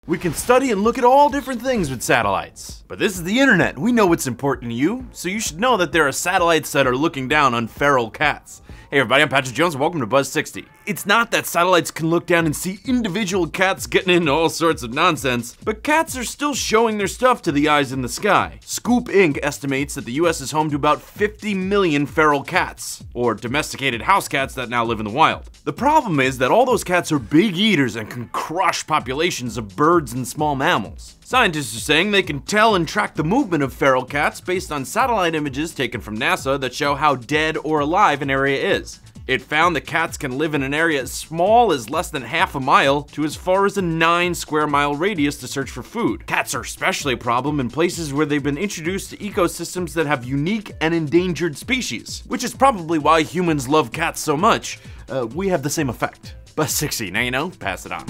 We can study and look at all different things with satellites. But this is the internet. We know what's important to you, so you should know that there are satellites that are looking down on feral cats. Hey everybody, I'm Patrick Jones and welcome to Buzz60. It's not that satellites can look down and see individual cats getting into all sorts of nonsense, but cats are still showing their stuff to the eyes in the sky. Scoop Inc. estimates that the US is home to about 50 million feral cats, or domesticated house cats that now live in the wild. The problem is that all those cats are big eaters and can crush populations of birds and small mammals. Scientists are saying they can tell and track the movement of feral cats based on satellite images taken from NASA that show how dead or alive an area is. It found that cats can live in an area as small as less than half a mile to as far as a 9-square-mile radius to search for food. Cats are especially a problem in places where they've been introduced to ecosystems that have unique and endangered species, which is probably why humans love cats so much. We have the same effect. Buzz60, now you know, pass it on.